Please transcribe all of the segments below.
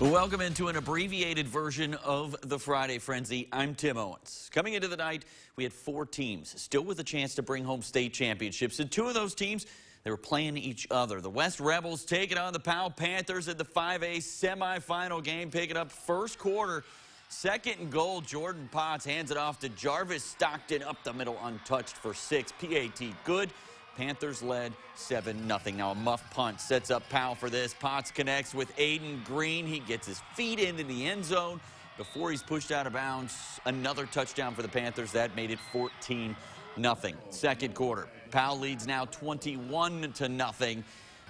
Welcome into an abbreviated version of the Friday Frenzy. I'm Tim Owens. Coming into the night, we had 4 teams still with a chance to bring home state championships. And 2 of those teams, they were playing each other. The West Rebels taking on the Powell Panthers in the 5A semifinal game, picking up first quarter. Second and goal, Jordan Potts hands it off to Jarvis Stockton up the middle, untouched for 6. PAT good. Panthers led 7-0. Now a muff punt sets up Powell for this. Potts connects with Aiden Green. He gets his feet into the end zone before he's pushed out of bounds. Another touchdown for the Panthers. That made it 14-0. Second quarter, Powell leads now 21-0.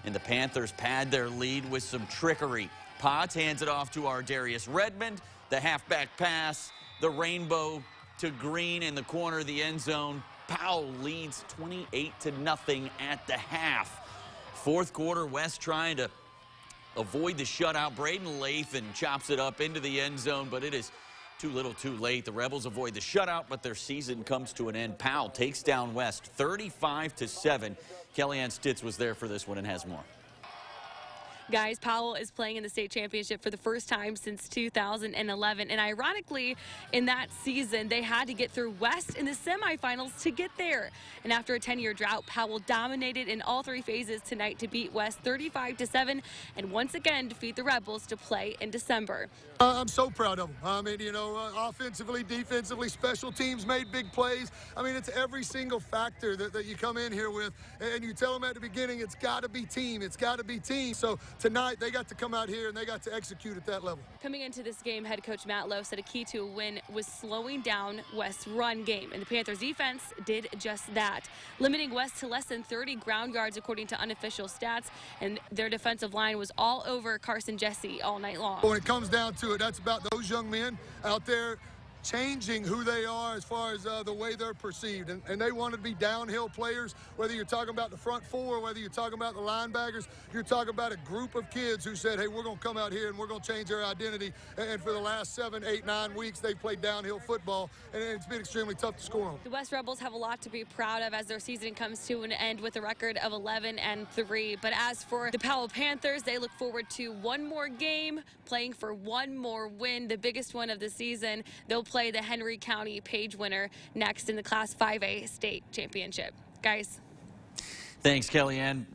And the Panthers pad their lead with some trickery. Potts hands it off to Ardarius Redmond. The halfback pass, the rainbow to Green in the corner of the end zone. Powell leads 28-0 at the half. Fourth quarter, West trying to avoid the shutout. Braden Lathan chops it up into the end zone, but it is too little too late. The Rebels avoid the shutout, but their season comes to an end. Powell takes down West 35-7. Kellyanne Stitz was there for this one and has more. Guys, Powell is playing in the state championship for the first time since 2011. And ironically, in that season, they had to get through West in the semifinals to get there. And after a 10-year drought, Powell dominated in all 3 phases tonight to beat West 35-7 and once again defeat the Rebels to play in December. I'm so proud of them. I mean, you know, offensively, defensively, special teams made big plays. I mean, it's every single factor that you come in here with, and you tell them at the beginning, it's got to be team. It's got to be team. So tonight, they got to come out here and they got to execute at that level. Coming into this game, head coach Matt Lowe said a key to a win was slowing down West's run game, and the Panthers defense did just that, limiting West to less than 30 ground yards according to unofficial stats, and their defensive line was all over Carson Jesse all night long. When it comes down to it, that's about those young men out there changing who they are as far as the way they're perceived. And they want to be downhill players, whether you're talking about the front 4, whether you're talking about the linebackers, you're talking about a group of kids who said, hey, we're going to come out here and we're going to change our identity. And for the last 7, 8, 9 weeks, they've played downhill football, and it's been extremely tough to score on. The West Rebels have a lot to be proud of as their season comes to an end with a record of 11-3. But as for the Powell Panthers, they look forward to one more game, playing for one more win, the biggest one of the season. They'll play the Henry County Page winner next in the Class 5A state championship. Guys. Thanks, Kellyanne.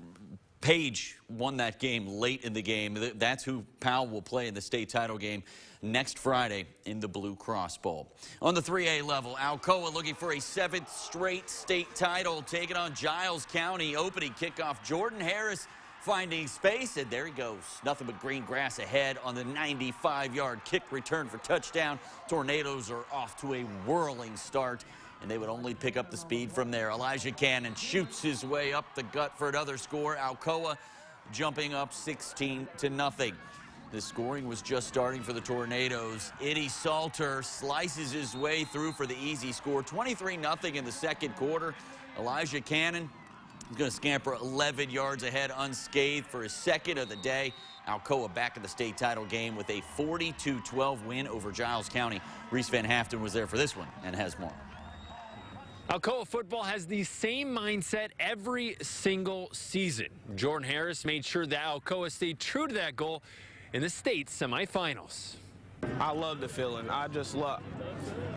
Page won that game late in the game. That's who Powell will play in the state title game next Friday in the Blue Cross Bowl. On the 3A level, Alcoa looking for a 7th straight state title, taking on Giles County. Opening kickoff, Jordan Harris finding space, and there he goes. Nothing but green grass ahead on the 95-yard kick return for touchdown. Tornadoes are off to a whirling start, and they would only pick up the speed from there. Elijah Cannon shoots his way up the gut for another score. Alcoa jumping up 16-0. The scoring was just starting for the Tornadoes. Eddie Salter slices his way through for the easy score. 23-0 in the second quarter. Elijah Cannon, he's going to scamper 11 yards ahead unscathed for his second of the day. Alcoa back in the state title game with a 42-12 win over Giles County. Reese Van Haften was there for this one and has more. Alcoa football has the same mindset every single season. Jordan Harris made sure that Alcoa stayed true to that goal in the state semifinals. I love the feeling. I just love.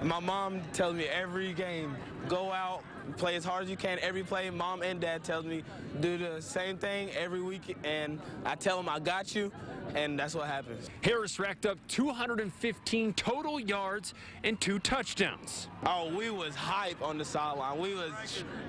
My mom tells me every game, go out, play as hard as you can. Every play, mom and dad tells me, do the same thing every week, and I tell them I got you, and that's what happens. Harris racked up 215 total yards and 2 touchdowns. Oh, we was hype on the sideline.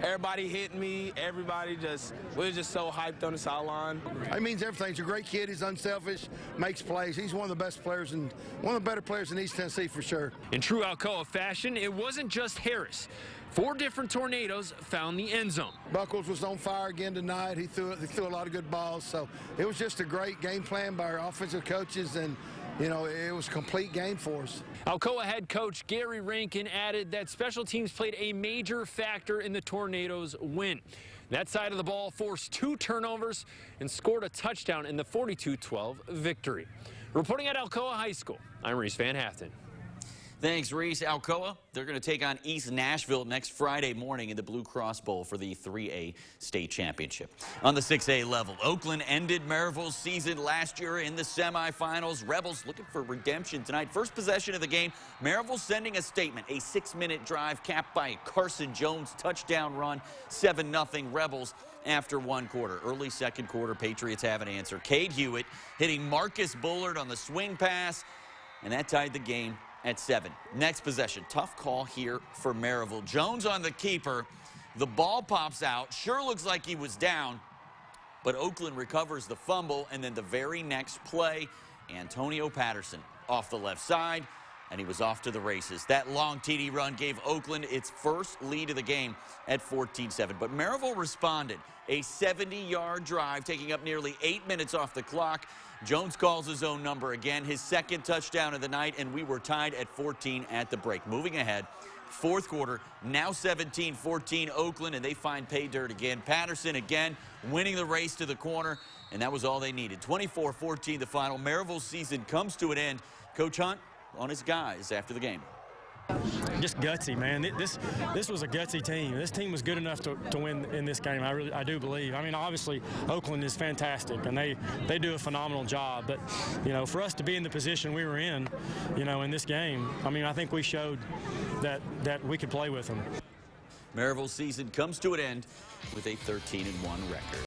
Everybody hit me. We was just so hyped on the sideline. It means everything. He's a great kid. He's unselfish, makes plays. He's one of the best players and one of the better players in East Tennessee for sure. In true Alcoa fashion, it wasn't just Harris. 4 different Tornadoes found the end zone. Buckles was on fire again tonight. He threw a lot of good balls. So it was just a great game plan by our offensive coaches, and you know, it was a complete game for us. Alcoa head coach Gary Rankin added that special teams played a major factor in the Tornadoes' win. That side of the ball forced 2 turnovers and scored a touchdown in the 42-12 victory. Reporting at Alcoa High School, I'm Reese Van Haften. Thanks, Reese. Alcoa, they're going to take on East Nashville next Friday morning in the Blue Cross Bowl for the 3A state championship. On the 6A level, Oakland ended Maryville's season last year in the semifinals. Rebels looking for redemption tonight. First possession of the game, Maryville sending a statement. A 6-minute drive capped by a Carson Jones touchdown run. 7-0 Rebels after one quarter. Early second quarter, Patriots have an answer. Cade Hewitt hitting Marcus Bullard on the swing pass, and that tied the game at 7. Next possession, tough call here for Maryville. Jones on the keeper. The ball pops out. Sure looks like he was down, but Oakland recovers the fumble, and then the very next play, Antonio Patterson off the left side, and he was off to the races. That long TD run gave Oakland its first lead of the game at 14-7. But Maryville responded. A 70-yard drive, taking up nearly 8 minutes off the clock. Jones calls his own number again, his second touchdown of the night, and we were tied at 14 at the break. Moving ahead, fourth quarter, now 17-14 Oakland, and they find pay dirt again. Patterson again winning the race to the corner, and that was all they needed. 24-14 the final. Maryville's season comes to an end. Coach Hunt on his guys after the game. Just gutsy, man. This was a gutsy team. This team was good enough to win in this game. I do believe. I mean, obviously, Oakland is fantastic, and they do a phenomenal job. But, you know, for us to be in the position we were in, you know, in this game, I mean, I think we showed that we could play with them. Maryville's season comes to an end with a 13-1 record.